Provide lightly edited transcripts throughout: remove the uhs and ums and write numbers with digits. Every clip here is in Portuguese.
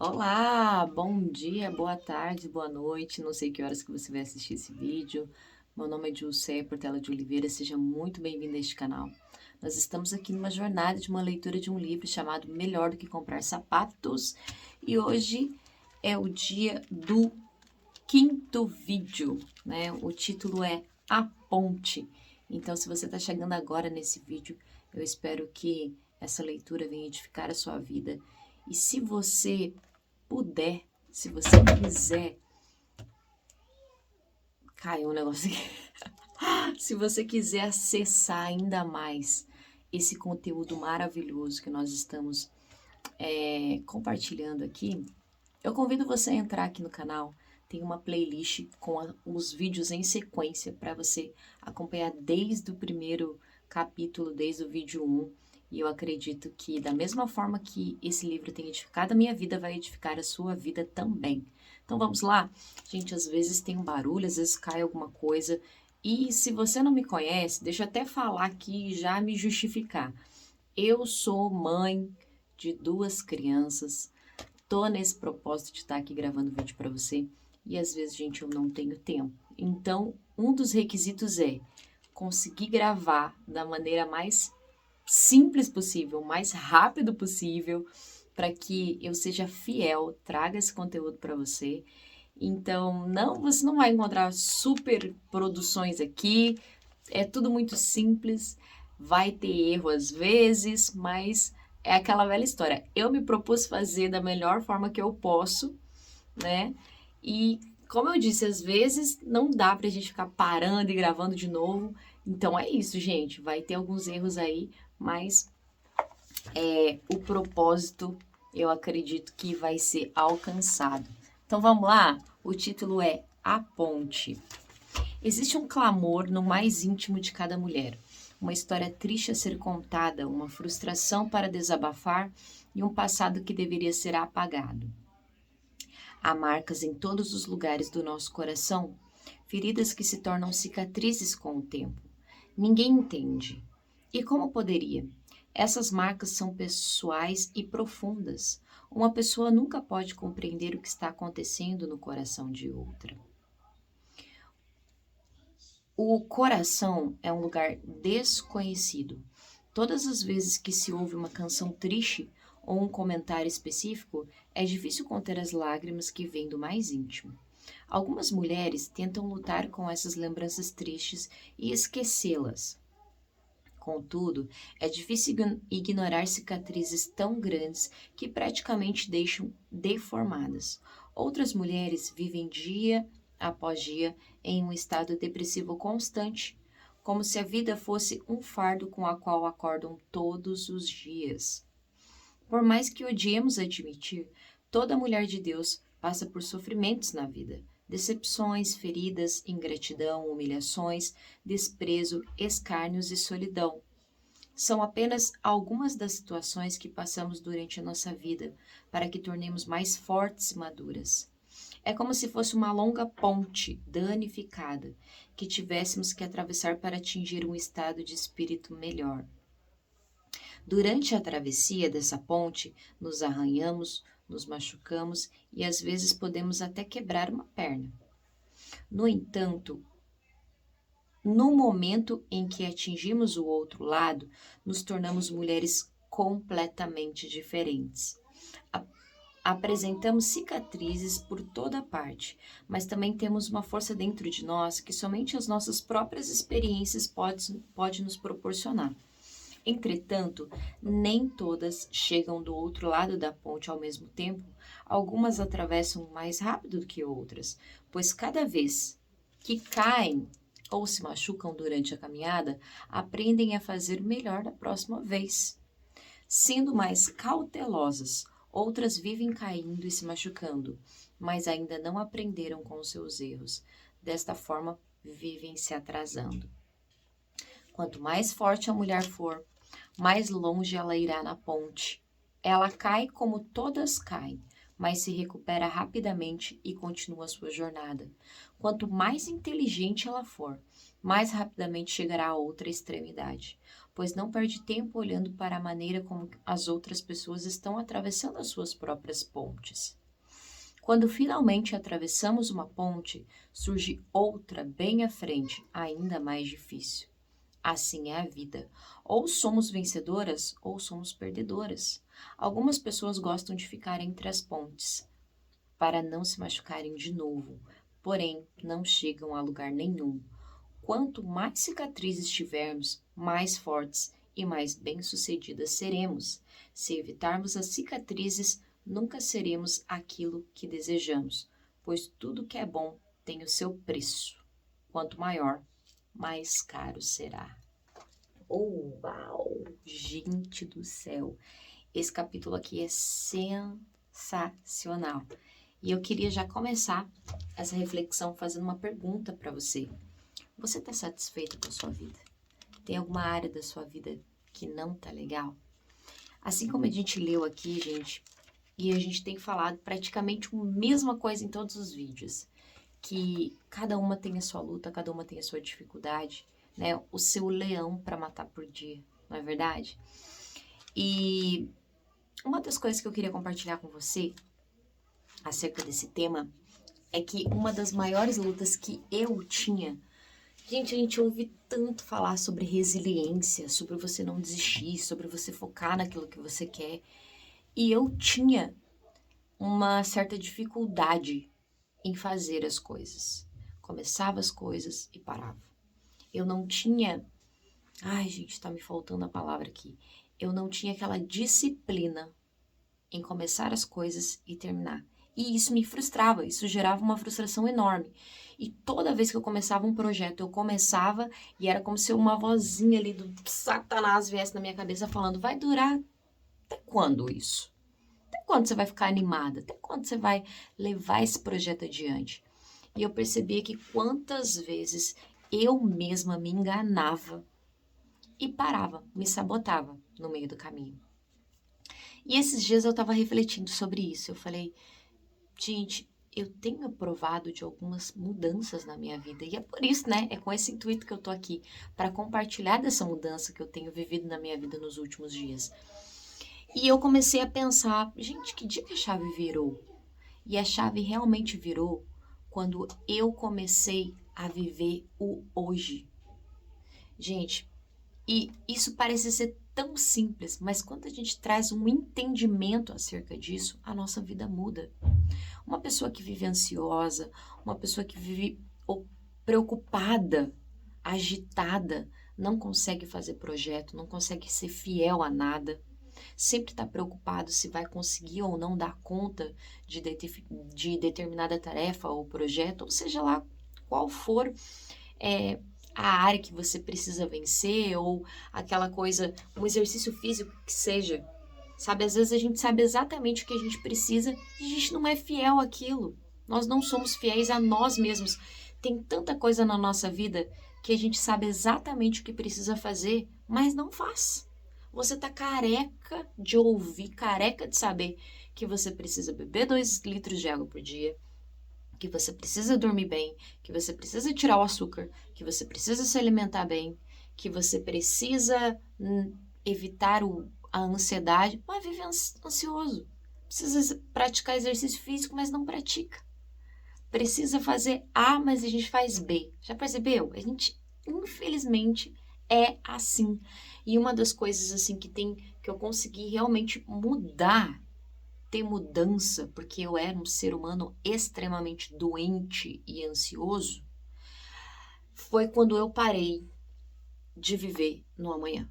Olá, bom dia, boa tarde, boa noite. Não sei que horas que você vai assistir esse vídeo. Meu nome é Dulce Portela de Oliveira, seja muito bem-vindo a este canal. Nós estamos aqui numa jornada de uma leitura de um livro chamado Melhor do que Comprar Sapatos e hoje é o dia do quinto vídeo, né? O título é A Ponte. Então, se você está chegando agora nesse vídeo, eu espero que essa leitura venha edificar a sua vida. E se você puder, se você quiser, caiu um negócio aqui. Se você quiser acessar ainda mais esse conteúdo maravilhoso que nós estamos compartilhando aqui, eu convido você a entrar aqui no canal. Tem uma playlist com os vídeos em sequência para você acompanhar desde o primeiro capítulo, desde o vídeo um. E eu acredito que, da mesma forma que esse livro tem edificado a minha vida, vai edificar a sua vida também. Então vamos lá? Gente, às vezes tem um barulho, às vezes cai alguma coisa. E se você não me conhece, deixa eu até falar aqui e já me justificar. Eu sou mãe de duas crianças. Tô nesse propósito de estar aqui gravando vídeo para você e às vezes, gente, eu não tenho tempo. Então, um dos requisitos é conseguir gravar da maneira mais simples possível, mais rápido possível, para que eu seja fiel, traga esse conteúdo para você. Então, não, você não vai encontrar super produções aqui, é tudo muito simples, vai ter erro às vezes, mas é aquela velha história. Eu me propus fazer da melhor forma que eu posso, né? E como eu disse, às vezes não dá pra gente ficar parando e gravando de novo. Então é isso, gente. Vai ter alguns erros aí, mas o propósito eu acredito que vai ser alcançado. Então vamos lá? O título é A Ponte. Existe um clamor no mais íntimo de cada mulher, uma história triste a ser contada, uma frustração para desabafar e um passado que deveria ser apagado. Há marcas em todos os lugares do nosso coração, feridas que se tornam cicatrizes com o tempo. Ninguém entende. E como poderia? Essas marcas são pessoais e profundas. Uma pessoa nunca pode compreender o que está acontecendo no coração de outra. O coração é um lugar desconhecido. Todas as vezes que se ouve uma canção triste ou um comentário específico, é difícil conter as lágrimas que vêm do mais íntimo. Algumas mulheres tentam lutar com essas lembranças tristes e esquecê-las. Contudo, é difícil ignorar cicatrizes tão grandes que praticamente deixam deformadas. Outras mulheres vivem dia após dia em um estado depressivo constante, como se a vida fosse um fardo com o qual acordam todos os dias. Por mais que odiemos admitir, toda mulher de Deus passa por sofrimentos na vida. Decepções, feridas, ingratidão, humilhações, desprezo, escárnios e solidão. São apenas algumas das situações que passamos durante a nossa vida para que tornemos mais fortes e maduras. É como se fosse uma longa ponte danificada que tivéssemos que atravessar para atingir um estado de espírito melhor. Durante a travessia dessa ponte, nos arranhamos, nos machucamos e às vezes podemos até quebrar uma perna. No entanto, no momento em que atingimos o outro lado, nos tornamos mulheres completamente diferentes. Apresentamos cicatrizes por toda parte, mas também temos uma força dentro de nós que somente as nossas próprias experiências pode nos proporcionar. Entretanto, nem todas chegam do outro lado da ponte ao mesmo tempo, algumas atravessam mais rápido do que outras, pois cada vez que caem ou se machucam durante a caminhada, aprendem a fazer melhor da próxima vez. Sendo mais cautelosas, outras vivem caindo e se machucando, mas ainda não aprenderam com os seus erros. Desta forma, vivem se atrasando. Quanto mais forte a mulher for, mais longe ela irá na ponte. Ela cai como todas caem, mas se recupera rapidamente e continua sua jornada. Quanto mais inteligente ela for, mais rapidamente chegará a outra extremidade. pois não perde tempo olhando para a maneira como as outras pessoas estão atravessando as suas próprias pontes. Quando finalmente atravessamos uma ponte, surge outra bem à frente, ainda mais difícil. Assim é a vida. Ou somos vencedoras ou somos perdedoras. Algumas pessoas gostam de ficar entre as pontes, para não se machucarem de novo, porém não chegam a lugar nenhum. Quanto mais cicatrizes tivermos, mais fortes e mais bem-sucedidas seremos. Se evitarmos as cicatrizes, nunca seremos aquilo que desejamos, pois tudo que é bom tem o seu preço. Quanto maior, mais caro será. Oh, uau! Gente do céu! Esse capítulo aqui é sensacional. E eu queria já começar essa reflexão fazendo uma pergunta para você. Você está satisfeito com a sua vida? Tem alguma área da sua vida que não tá legal? Assim como a gente leu aqui, gente, e a gente tem falado praticamente a mesma coisa em todos os vídeos, que cada uma tem a sua luta, cada uma tem a sua dificuldade, né? O seu leão para matar por dia, não é verdade? E uma das coisas que eu queria compartilhar com você acerca desse tema é que uma das maiores lutas que eu tinha. Gente, a gente ouve tanto falar sobre resiliência, sobre você não desistir, sobre você focar naquilo que você quer. E eu tinha uma certa dificuldade em fazer as coisas. Começava as coisas e parava. Eu não tinha... Ai, gente, tá me faltando a palavra aqui. Eu não tinha aquela disciplina em começar as coisas e terminar. E isso me frustrava, isso gerava uma frustração enorme. E toda vez que eu começava um projeto, eu começava e era como se uma vozinha ali do Satanás viesse na minha cabeça falando: vai durar até quando isso? Até quando você vai ficar animada? Até quando você vai levar esse projeto adiante? E eu percebia que quantas vezes eu mesma me enganava e parava, me sabotava no meio do caminho. E esses dias eu estava refletindo sobre isso. Eu falei, gente, eu tenho provado de algumas mudanças na minha vida. E é por isso, né? É com esse intuito que eu tô aqui, para compartilhar dessa mudança que eu tenho vivido na minha vida nos últimos dias. E eu comecei a pensar, gente, que dia que a chave virou? E a chave realmente virou quando eu comecei a viver o hoje. Gente, e isso parece ser tão simples, mas quando a gente traz um entendimento acerca disso, a nossa vida muda. Uma pessoa que vive ansiosa, uma pessoa que vive preocupada, agitada, não consegue fazer projeto, não consegue ser fiel a nada. Sempre está preocupado se vai conseguir ou não dar conta de determinada tarefa ou projeto, ou seja lá qual for a área que você precisa vencer, ou aquela coisa, um exercício físico que seja. Sabe, às vezes a gente sabe exatamente o que a gente precisa e a gente não é fiel àquilo. Nós não somos fiéis a nós mesmos. Tem tanta coisa na nossa vida que a gente sabe exatamente o que precisa fazer, mas não faz. Você tá careca de ouvir, careca de saber que você precisa beber 2 litros de água por dia, que você precisa dormir bem, que você precisa tirar o açúcar, que você precisa se alimentar bem, que você precisa evitar a ansiedade, mas vive ansioso. Precisa praticar exercício físico, mas não pratica. Precisa fazer A, mas a gente faz B. Já percebeu? A gente, infelizmente, é assim. E uma das coisas assim que eu consegui realmente mudar, ter mudança, porque eu era um ser humano extremamente doente e ansioso, foi quando eu parei de viver no amanhã.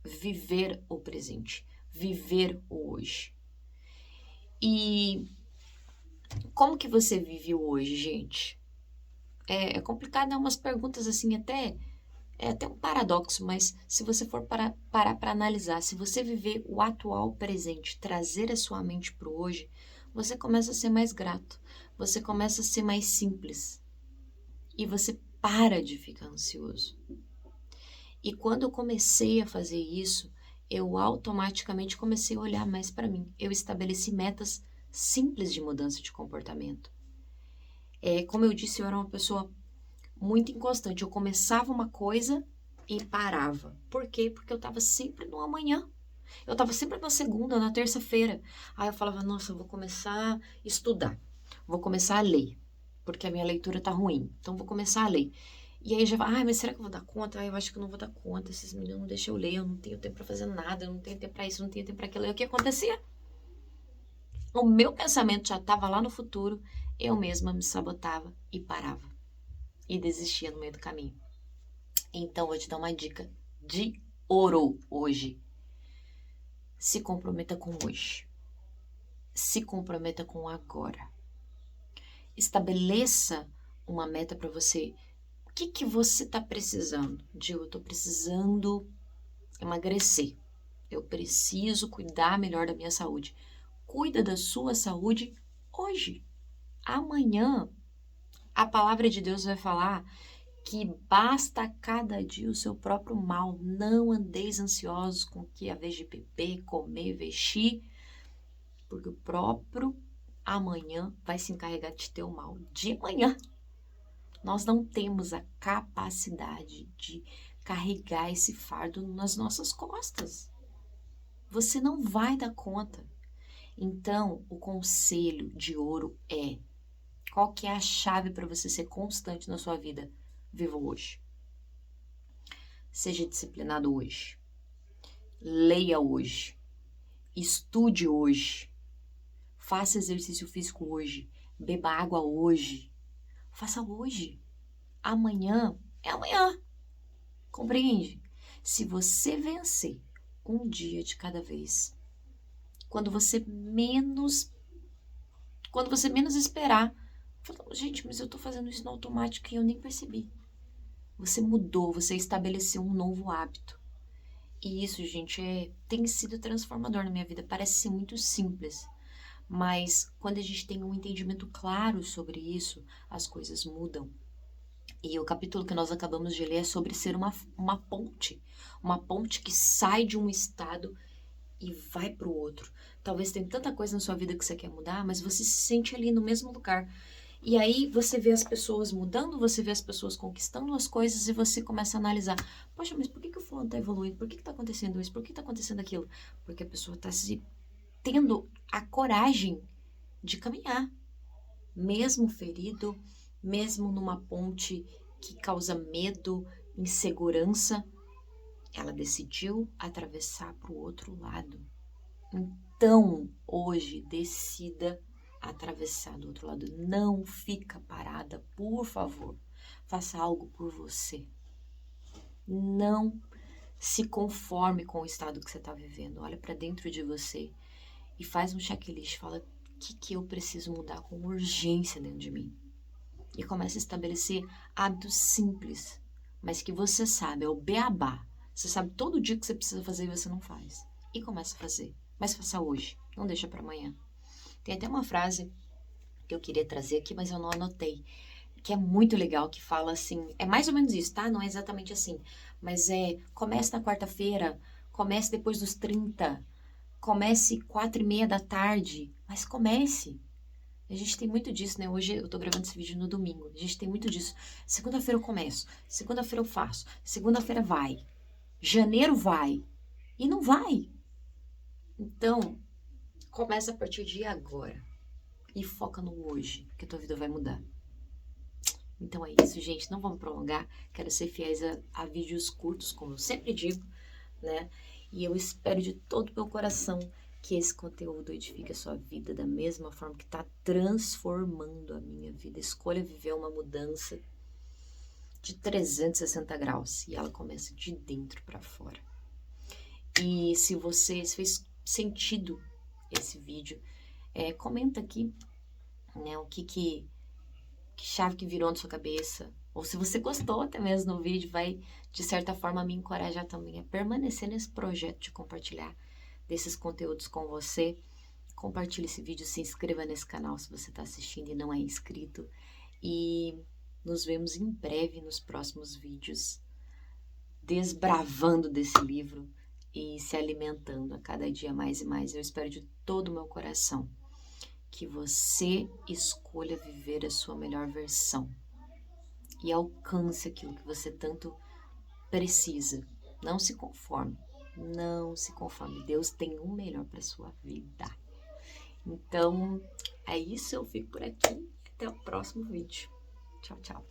Viver o presente, viver o hoje. E como que você vive o hoje, gente? É complicado, é umas perguntas assim é até um paradoxo, mas se você for parar para analisar, se você viver o atual presente, trazer a sua mente para o hoje, você começa a ser mais grato, você começa a ser mais simples e você para de ficar ansioso. E quando eu comecei a fazer isso, eu automaticamente comecei a olhar mais para mim. Eu estabeleci metas simples de mudança de comportamento. Como eu disse, eu era uma pessoa muito inconstante. Eu começava uma coisa e parava. Por quê? Porque eu estava sempre no amanhã. Eu estava sempre na segunda, na terça-feira. Aí eu falava, nossa, eu vou começar a estudar. Vou começar a ler. Porque a minha leitura tá ruim. Então, vou começar a ler. E aí já vai, mas será que eu vou dar conta? Eu acho que eu não vou dar conta. Esses meninos não deixam eu ler. Eu não tenho tempo pra fazer nada. Eu não tenho tempo pra isso, eu não tenho tempo pra aquilo. E o que acontecia? O meu pensamento já estava lá no futuro. Eu mesma me sabotava e parava. E desistia no meio do caminho. Então, vou te dar uma dica de ouro hoje. Se comprometa com hoje. Se comprometa com agora. Estabeleça uma meta para você. O que você está precisando? Eu estou precisando emagrecer. Eu preciso cuidar melhor da minha saúde. Cuida da sua saúde hoje. Amanhã, a palavra de Deus vai falar que basta cada dia o seu próprio mal. Não andeis ansiosos com o que a vez de beber, comer, vestir, porque o próprio amanhã vai se encarregar de ter o mal de amanhã. Nós não temos a capacidade de carregar esse fardo nas nossas costas. Você não vai dar conta. Então, o conselho de ouro é: qual que é a chave para você ser constante na sua vida? Viva hoje. Seja disciplinado hoje. Leia hoje. Estude hoje. Faça exercício físico hoje. Beba água hoje. Faça hoje. Amanhã é amanhã. Compreende? Se você vencer um dia de cada vez, quando você menos esperar, fala, gente, mas eu tô fazendo isso no automático e eu nem percebi. Você mudou, você estabeleceu um novo hábito. E isso, gente, tem sido transformador na minha vida. Parece ser muito simples, mas quando a gente tem um entendimento claro sobre isso, as coisas mudam. E o capítulo que nós acabamos de ler é sobre ser uma ponte que sai de um estado e vai para o outro. Talvez tenha tanta coisa na sua vida que você quer mudar, mas você se sente ali no mesmo lugar. E aí você vê as pessoas mudando, você vê as pessoas conquistando as coisas e você começa a analisar. Poxa, mas por que o fulano está evoluindo? Por que está acontecendo isso? Por que está acontecendo aquilo? Porque a pessoa está se tendo a coragem de caminhar. Mesmo ferido, mesmo numa ponte que causa medo, insegurança, ela decidiu atravessar para o outro lado. Então, hoje, decida atravessar do outro lado. Não fica parada, por favor. Faça algo por você. Não se conforme com o estado que você está vivendo. Olha para dentro de você e faz um checklist. Fala o que eu preciso mudar com urgência dentro de mim. E começa a estabelecer hábitos simples, mas que você sabe, é o beabá. Você sabe todo dia que você precisa fazer e você não faz. E começa a fazer. Mas faça hoje, não deixa para amanhã. Tem até uma frase que eu queria trazer aqui, mas eu não anotei, que é muito legal, que fala assim, é mais ou menos isso, tá? Não é exatamente assim, mas comece na quarta-feira, comece depois dos 30, comece 4:30 da tarde, mas comece. A gente tem muito disso, né? Hoje eu tô gravando esse vídeo no domingo. A gente tem muito disso. Segunda-feira eu começo, segunda-feira eu faço, segunda-feira vai, janeiro vai, e não vai. Então, começa a partir de agora e foca no hoje, que a tua vida vai mudar. Então é isso, gente. Não vamos prolongar. Quero ser fiéis a vídeos curtos, como eu sempre digo, né? E eu espero de todo o meu coração que esse conteúdo edifique a sua vida da mesma forma que está transformando a minha vida. Escolha viver uma mudança de 360 graus e ela começa de dentro para fora. E se fez sentido esse vídeo, comenta aqui, né, o que chave que virou na sua cabeça, ou se você gostou até mesmo do vídeo, vai de certa forma me encorajar também a permanecer nesse projeto de compartilhar desses conteúdos com você. Compartilhe esse vídeo, se inscreva nesse canal se você está assistindo e não é inscrito, e nos vemos em breve nos próximos vídeos, desbravando desse livro e se alimentando a cada dia mais e mais. Eu espero de todo o meu coração que você escolha viver a sua melhor versão e alcance aquilo que você tanto precisa. Não se conforme. Não se conforme. Deus tem o melhor para sua vida. Então, é isso. Eu fico por aqui. Até o próximo vídeo. Tchau, tchau.